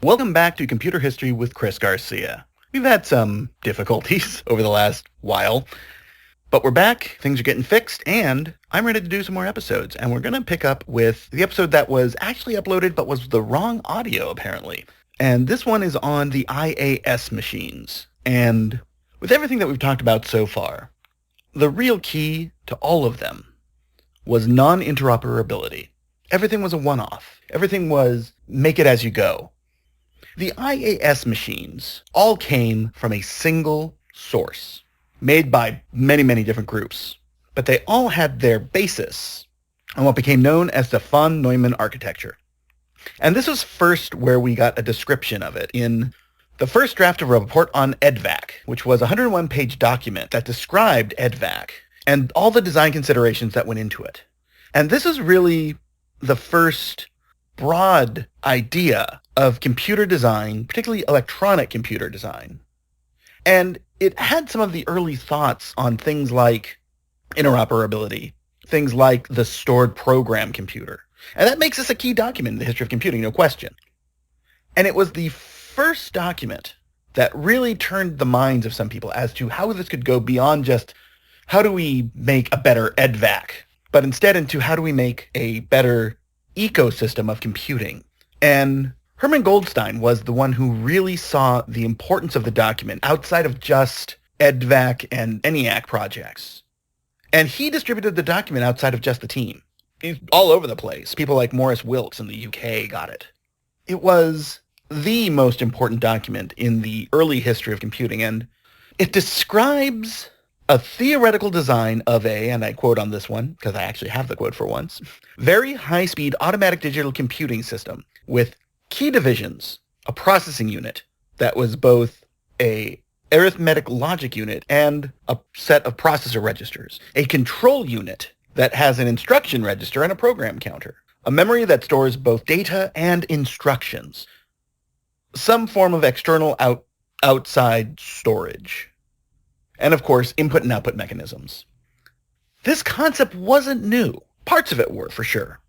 Welcome back to Computer History with Chris Garcia. We've had some difficulties over the last while, but we're back, things are getting fixed, and I'm ready to do some more episodes. And we're going to pick up with the episode that was actually uploaded but was the wrong audio, apparently. And this one is on the IAS Machines. And with everything that we've talked about so far, the real key to all of them was non-interoperability. Everything was a one-off. Everything was make it as you go. The IAS machines all came from a single source, made by many, many different groups, but they all had their basis on what became known as the von Neumann architecture. And this was first where we got a description of it in the first draft of a report on EDVAC, which was a 101-page document that described EDVAC and all the design considerations that went into it. And this is really the first broad idea of computer design, particularly electronic computer design. And it had some of the early thoughts on things like interoperability, things like the stored program computer. And that makes this a key document in the history of computing, no question. And it was the first document that really turned the minds of some people as to how this could go beyond just how do we make a better EDVAC, but instead into how do we make a better ecosystem of computing. And Herman Goldstine was the one who really saw the importance of the document outside of just EDVAC and ENIAC projects. And he distributed the document outside of just the team. He's all over the place. People like Maurice Wilks in the UK got it. It was the most important document in the early history of computing, and it describes a theoretical design of a, and I quote on this one, because I actually have the quote for once, very high-speed automatic digital computing system with key divisions, a processing unit that was both a arithmetic logic unit and a set of processor registers, a control unit that has an instruction register and a program counter, a memory that stores both data and instructions, some form of external outside storage, and of course, input and output mechanisms. This concept wasn't new. Parts of it were, for sure.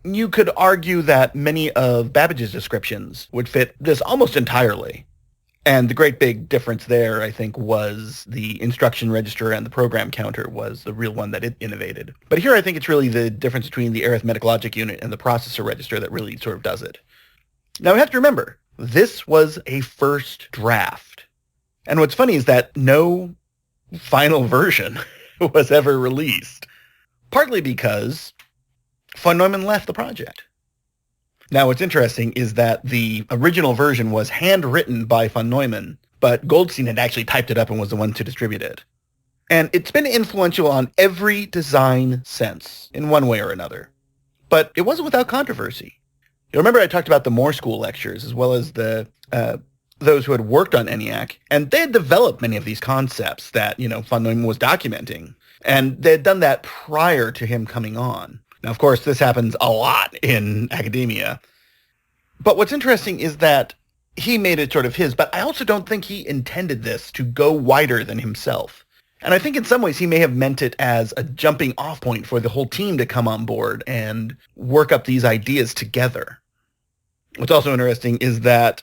You could argue that many of Babbage's descriptions would fit this almost entirely. And the great big difference there, I think, was the instruction register and the program counter was the real one that it innovated. But here I think it's really the difference between the arithmetic logic unit and the processor register that really sort of does it. Now, we have to remember, this was a first draft. And what's funny is that no final version was ever released, partly because von Neumann left the project. Now, what's interesting is that the original version was handwritten by von Neumann, but Goldstine had actually typed it up and was the one to distribute it. And it's been influential on every design since, in one way or another. But it wasn't without controversy. You remember I talked about the Moore School lectures, as well as the those who had worked on ENIAC, and they had developed many of these concepts that, von Neumann was documenting. And they had done that prior to him coming on. Now, of course, this happens a lot in academia. But what's interesting is that he made it sort of his, but I also don't think he intended this to go wider than himself. And I think in some ways he may have meant it as a jumping off point for the whole team to come on board and work up these ideas together. What's also interesting is that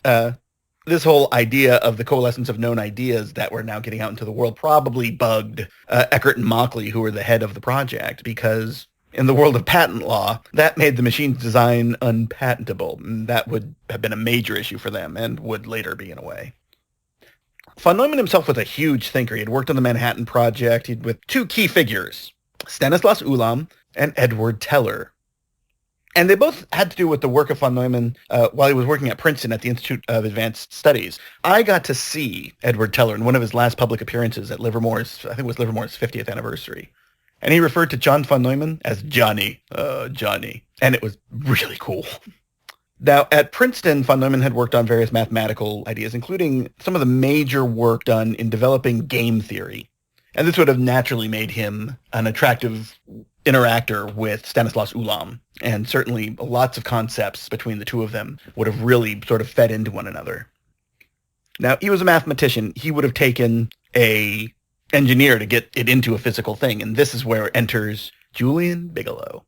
this whole idea of the coalescence of known ideas that were now getting out into the world probably bugged Eckert and Macrae, who were the head of the project, because in the world of patent law, that made the machine's design unpatentable. And that would have been a major issue for them and would later be in a way. Von Neumann himself was a huge thinker. He had worked on the Manhattan Project with two key figures, Stanislas Ulam and Edward Teller. And they both had to do with the work of von Neumann while he was working at Princeton at the Institute of Advanced Studies. I got to see Edward Teller in one of his last public appearances at Livermore's, I think it was Livermore's 50th anniversary. And he referred to John von Neumann as Johnny. Johnny. And it was really cool. Now, at Princeton, von Neumann had worked on various mathematical ideas, including some of the major work done in developing game theory. And this would have naturally made him an attractive interactor with Stanislas Ulam. And certainly lots of concepts between the two of them would have really sort of fed into one another. Now, he was a mathematician. He would have taken a engineer to get it into a physical thing. And this is where enters Julian Bigelow.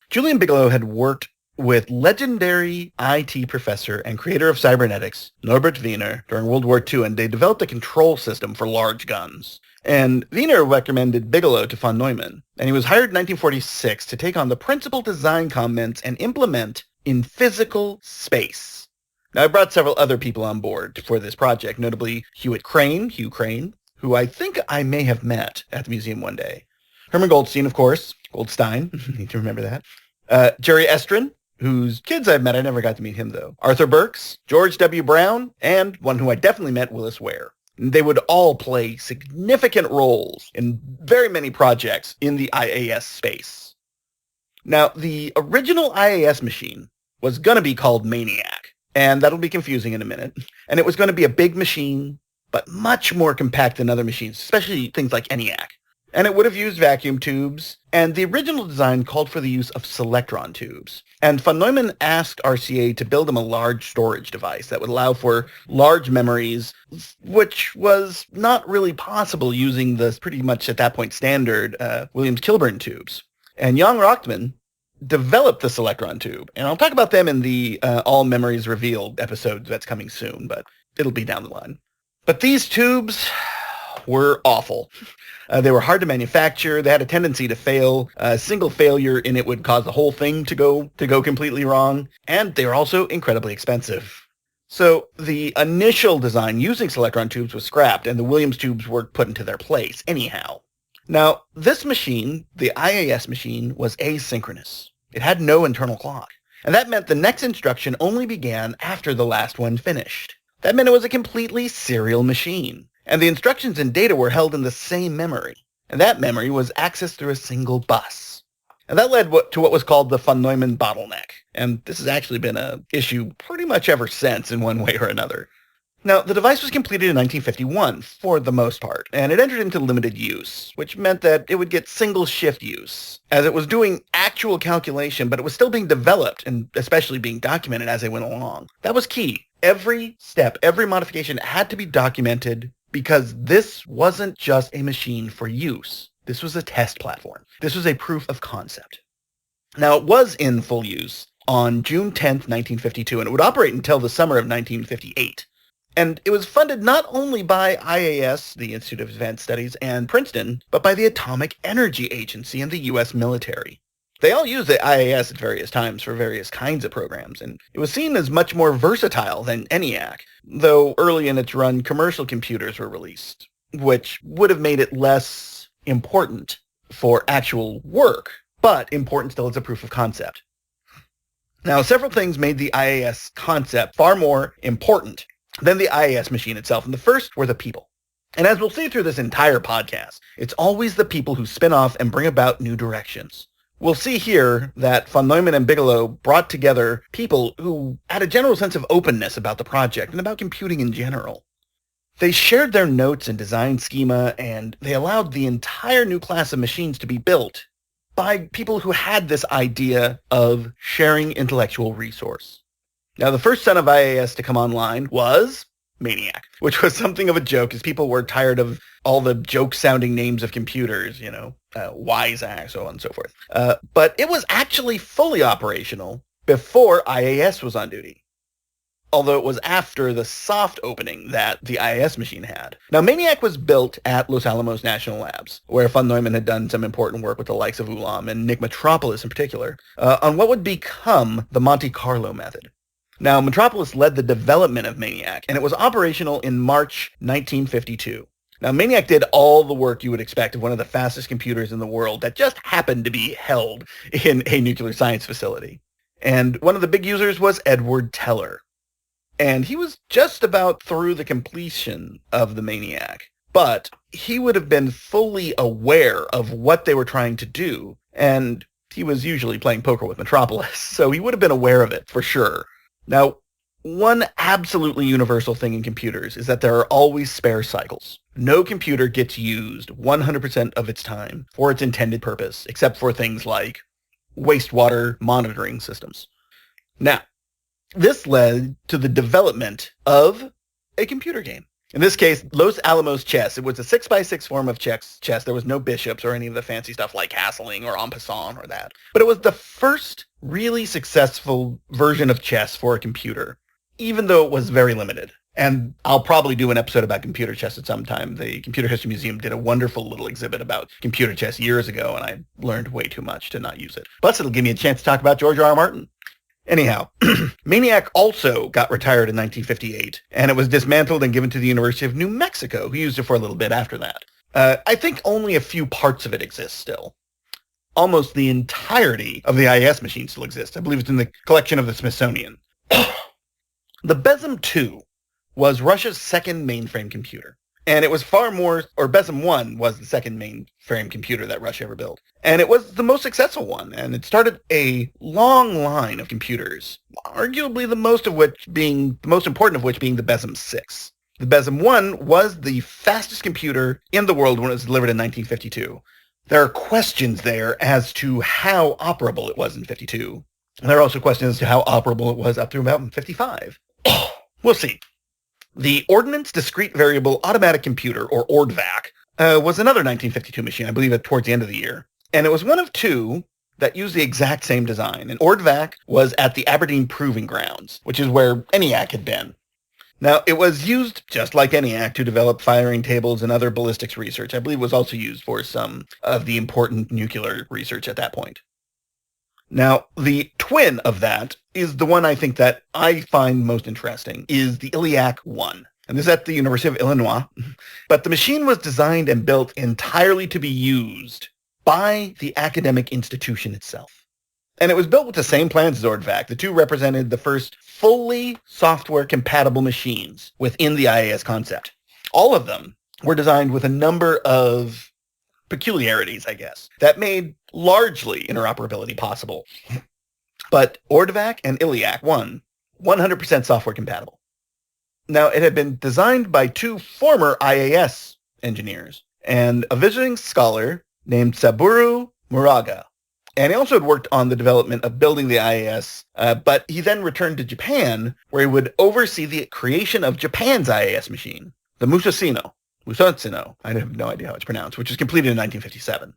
Julian Bigelow had worked with legendary IT professor and creator of cybernetics, Norbert Wiener, during World War II, and they developed a control system for large guns. And Wiener recommended Bigelow to von Neumann, and he was hired in 1946 to take on the principal design comments and implement in physical space. Now, I brought several other people on board for this project, notably Hugh Crane, who I think I may have met at the museum one day. Herman Goldstine, of course. Goldstine. Need to remember that. Jerry Estrin, whose kids I've met. I never got to meet him, though. Arthur Burks, George W. Brown, and one who I definitely met, Willis Ware. They would all play significant roles in very many projects in the IAS space. Now, the original IAS machine was going to be called Maniac, and that'll be confusing in a minute. And it was going to be a big machine, but much more compact than other machines, especially things like ENIAC. And it would have used vacuum tubes, and the original design called for the use of selectron tubes. And von Neumann asked RCA to build him a large storage device that would allow for large memories, which was not really possible using the pretty much at that point standard Williams-Kilburn tubes. And Jan Rockman developed the selectron tube, and I'll talk about them in the All Memories Revealed episode that's coming soon, but it'll be down the line. But these tubes were awful. They were hard to manufacture. They had a tendency to fail. A single failure in it would cause the whole thing to go completely wrong. And they were also incredibly expensive. So the initial design using selectron tubes was scrapped, and the Williams tubes were put into their place anyhow. Now, this machine, the IAS machine, was asynchronous. It had no internal clock. And that meant the next instruction only began after the last one finished. That meant it was a completely serial machine. And the instructions and data were held in the same memory. And that memory was accessed through a single bus. And that led to what was called the von Neumann bottleneck. And this has actually been an issue pretty much ever since in one way or another. Now, the device was completed in 1951, for the most part, and it entered into limited use, which meant that it would get single shift use, as it was doing actual calculation, but it was still being developed, and especially being documented as they went along. That was key. Every step, every modification had to be documented, because this wasn't just a machine for use. This was a test platform. This was a proof of concept. Now, it was in full use on June 10th, 1952, and it would operate until the summer of 1958. And it was funded not only by IAS, the Institute of Advanced Studies, and Princeton, but by the Atomic Energy Agency and the U.S. military. They all used the IAS at various times for various kinds of programs, and it was seen as much more versatile than ENIAC, though early in its run, commercial computers were released, which would have made it less important for actual work, but important still as a proof of concept. Now, several things made the IAS concept far more important than the IAS machine itself, and the first were the people. And as we'll see through this entire podcast, it's always the people who spin off and bring about new directions. We'll see here that von Neumann and Bigelow brought together people who had a general sense of openness about the project and about computing in general. They shared their notes and design schema, and they allowed the entire new class of machines to be built by people who had this idea of sharing intellectual resource. Now, the first son of IAS to come online was Maniac, which was something of a joke, as people were tired of all the joke-sounding names of computers, Wiseac, so on and so forth. But it was actually fully operational before IAS was on duty, although it was after the soft opening that the IAS machine had. Now, Maniac was built at Los Alamos National Labs, where von Neumann had done some important work with the likes of Ulam and Nick Metropolis in particular, on what would become the Monte Carlo method. Now, Metropolis led the development of Maniac, and it was operational in March 1952. Now, Maniac did all the work you would expect of one of the fastest computers in the world that just happened to be held in a nuclear science facility. And one of the big users was Edward Teller. And he was just about through the completion of the Maniac, but he would have been fully aware of what they were trying to do, and he was usually playing poker with Metropolis, so he would have been aware of it for sure. Now, one absolutely universal thing in computers is that there are always spare cycles. No computer gets used 100% of its time for its intended purpose, except for things like wastewater monitoring systems. Now, this led to the development of a computer game. In this case, Los Alamos chess. It was a 6x6 form of chess. There was no bishops or any of the fancy stuff like castling or en passant or that. But it was the first really successful version of chess for a computer, even though it was very limited. And I'll probably do an episode about computer chess at some time. The Computer History Museum did a wonderful little exhibit about computer chess years ago, and I learned way too much to not use it. Plus, it'll give me a chance to talk about George R. R. Martin. Anyhow, Maniac also got retired in 1958, and it was dismantled and given to the University of New Mexico, who used it for a little bit after that. I think only a few parts of it exist still. Almost the entirety of the IAS machine still exists. I believe it's in the collection of the Smithsonian. The Besem II was Russia's second mainframe computer. And it was Besem 1 was the second mainframe computer that Russia ever built. And it was the most successful one, and it started a long line of computers, arguably the most important of which being the Besem 6. The Besem 1 was the fastest computer in the world when it was delivered in 1952. There are questions there as to how operable it was in 52. And there are also questions as to how operable it was up through about 55. We'll see. The Ordnance Discrete Variable Automatic Computer, or ORDVAC, was another 1952 machine, I believe towards the end of the year. And it was one of two that used the exact same design. And ORDVAC was at the Aberdeen Proving Grounds, which is where ENIAC had been. Now, it was used, just like ENIAC, to develop firing tables and other ballistics research. I believe it was also used for some of the important nuclear research at that point. Now, the twin of that is the one I think that I find most interesting, is the ILIAC-1. And this is at the University of Illinois. But the machine was designed and built entirely to be used by the academic institution itself. And it was built with the same plans as ORDVAC. The two represented the first fully software-compatible machines within the IAS concept. All of them were designed with a number of peculiarities, I guess, that made largely interoperability possible. But ORDVAC and ILIAC-1, 100% software compatible. Now, it had been designed by two former IAS engineers and a visiting scholar named Saburo Muraga. And he also had worked on the development of building the IAS, but he then returned to Japan, where he would oversee the creation of Japan's IAS machine, the Musashino, I have no idea how it's pronounced, which was completed in 1957.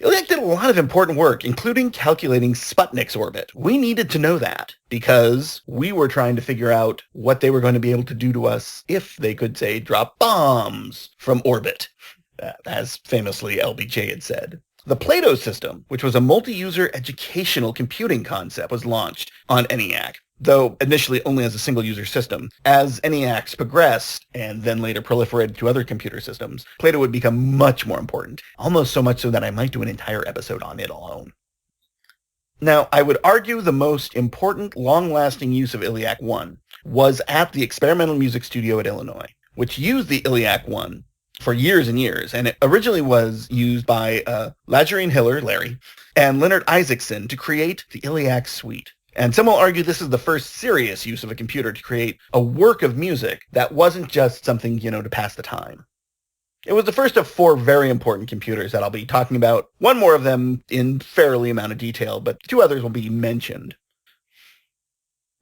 ILIAC did a lot of important work, including calculating Sputnik's orbit. We needed to know that because we were trying to figure out what they were going to be able to do to us if they could, say, drop bombs from orbit, as famously LBJ had said. The Plato system, which was a multi-user educational computing concept, was launched on ENIAC, though initially only as a single-user system. As ENIACs progressed, and then later proliferated to other computer systems, Plato would become much more important, almost so much so that I might do an entire episode on it alone. Now, I would argue the most important, long-lasting use of ILIAC-1 was at the Experimental Music Studio at Illinois, which used the ILIAC-1 for years and years, and it originally was used by Lagerine Hiller, Larry, and Leonard Isaacson to create the ILIAC suite. And some will argue this is the first serious use of a computer to create a work of music that wasn't just something, to pass the time. It was the first of four very important computers that I'll be talking about, one more of them in fairly amount of detail, but two others will be mentioned.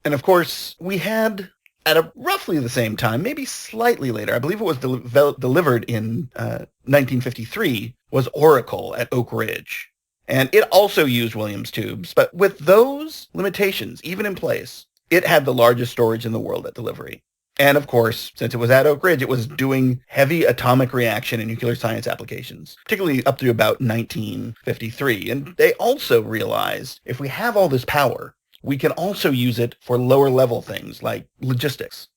And of course, we had, at roughly the same time, maybe slightly later, I believe it was delivered in 1953, was Oracle at Oak Ridge. And it also used Williams tubes, but with those limitations even in place, it had the largest storage in the world at delivery. And of course, since it was at Oak Ridge, it was doing heavy atomic reaction and nuclear science applications, particularly up through about 1953. And they also realized if we have all this power, we can also use it for lower level things like logistics.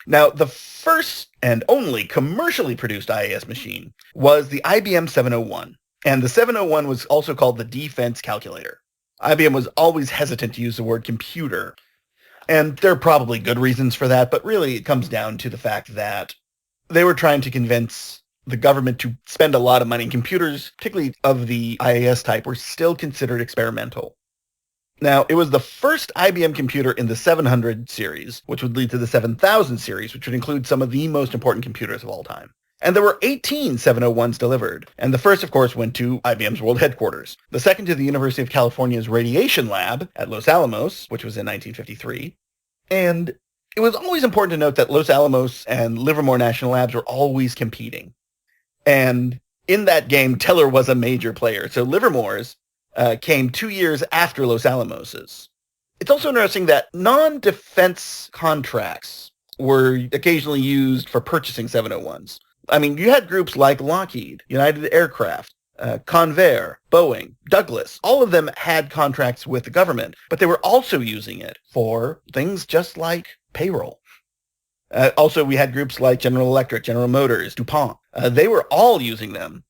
Now, the first and only commercially produced IAS machine was the IBM 701. And the 701 was also called the defense calculator. IBM was always hesitant to use the word computer. And there are probably good reasons for that, but really it comes down to the fact that they were trying to convince the government to spend a lot of money. Computers, particularly of the IAS type, were still considered experimental. Now, it was the first IBM computer in the 700 series, which would lead to the 7000 series, which would include some of the most important computers of all time. And there were 18 701s delivered, and the first, of course, went to IBM's world headquarters. The second to the University of California's Radiation Lab at Los Alamos, which was in 1953. And It was always important to note that Los Alamos and Livermore National Labs were always competing. And in that game, Teller was a major player. So Livermore's came 2 years after Los Alamos's. It's also interesting that non-defense contracts were occasionally used for purchasing 701s. I mean, you had groups like Lockheed, United Aircraft, Convair, Boeing, Douglas. All of them had contracts with the government, but they were also using it for things just like payroll. Also, we had groups like General Electric, General Motors, DuPont. They were all using them.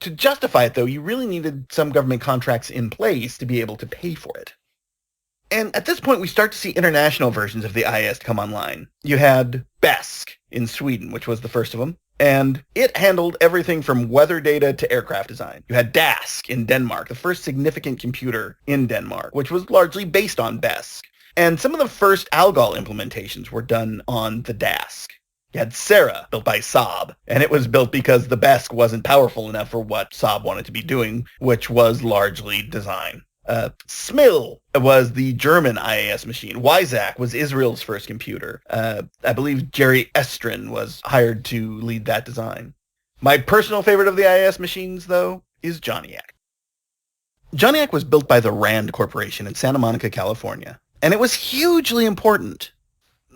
To justify it, though, you really needed some government contracts in place to be able to pay for it. And at this point, we start to see international versions of the IAS come online. You had BESK in Sweden, which was the first of them, and it handled everything from weather data to aircraft design. You had DASK in Denmark, the first significant computer in Denmark, which was largely based on BESK. And some of the first Algol implementations were done on the DASK. You had Sarah, built by Saab, and it was built because the BESK wasn't powerful enough for what Saab wanted to be doing, which was largely design. Smil was the German IAS machine. Wyzak was Israel's first computer. I believe Jerry Estrin was hired to lead that design. My personal favorite of the IAS machines, though, is Joniac. Joniac was built by the Rand Corporation in Santa Monica, California, and it was hugely important.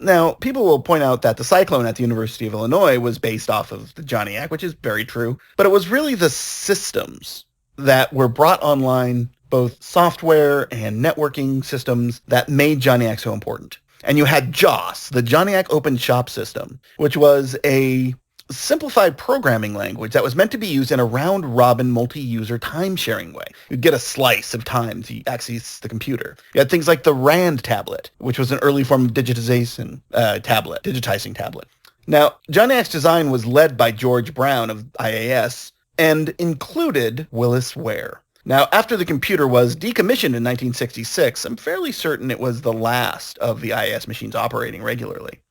Now, people will point out that the Cyclone at the University of Illinois was based off of the Joniac, which is very true, but it was really the systems that were brought online, both software and networking systems, that made Joniac so important. And you had JOS, the Joniac Open Shop System, which was a simplified programming language that was meant to be used in a round-robin multi-user time-sharing way. You'd get a slice of time to access the computer. You had things like the RAND tablet, which was an early form of digitizing tablet. Now, Joniac's design was led by George Brown of IAS and included Willis Ware. Now, after the computer was decommissioned in 1966, I'm fairly certain it was the last of the IAS machines operating regularly.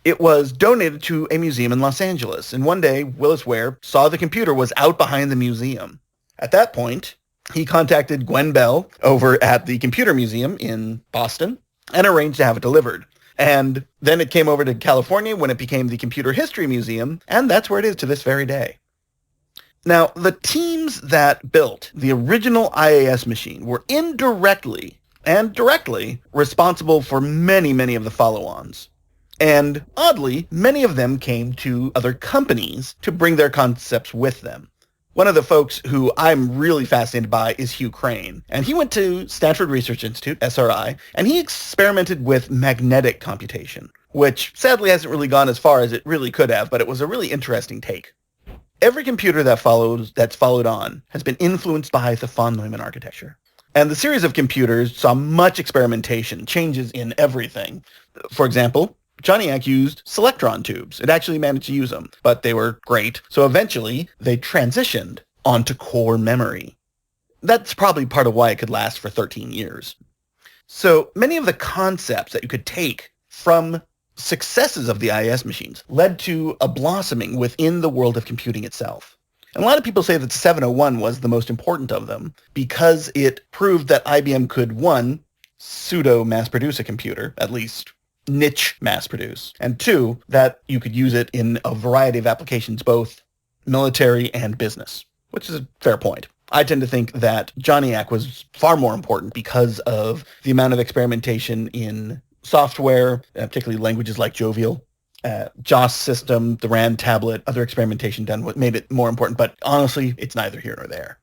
It was donated to a museum in Los Angeles, and one day, Willis Ware saw the computer was out behind the museum. At that point, he contacted Gwen Bell over at the Computer Museum in Boston and arranged to have it delivered. And then it came over to California when it became the Computer History Museum, and that's where it is to this very day. Now, the teams that built the original IAS machine were indirectly and directly responsible for many, many of the follow-ons. And oddly, many of them came to other companies to bring their concepts with them. One of the folks who I'm really fascinated by is Hugh Crane, and he went to Stanford Research Institute, SRI, and he experimented with magnetic computation, which sadly hasn't really gone as far as it really could have, but it was a really interesting take. Every computer that's followed on has been influenced by the von Neumann architecture. And the series of computers saw much experimentation, changes in everything. For example, Joniac used Selectron tubes. It actually managed to use them, but they were great. So eventually, they transitioned onto core memory. That's probably part of why it could last for 13 years. So many of the concepts that you could take from successes of the IAS machines led to a blossoming within the world of computing itself. And a lot of people say that the 701 was the most important of them because it proved that IBM could, one, pseudo mass-produce a computer, at least niche mass-produce, and two, that you could use it in a variety of applications, both military and business, which is a fair point. I tend to think that Joniac was far more important because of the amount of experimentation in software, particularly languages like Jovial, JOS system, the RAND tablet, other experimentation done what made it more important, but honestly, it's neither here nor there.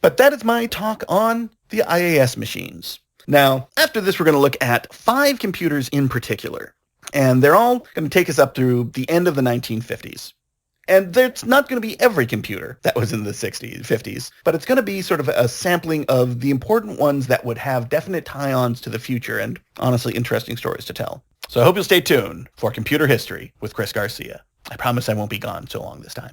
But that is my talk on the IAS machines. Now, after this, we're going to look at 5 computers in particular, and they're all going to take us up through the end of the 1950s. And it's not going to be every computer that was in the 60s, 50s, but it's going to be sort of a sampling of the important ones that would have definite tie-ons to the future and honestly interesting stories to tell. So I hope you'll stay tuned for Computer History with Chris Garcia. I promise I won't be gone so long this time.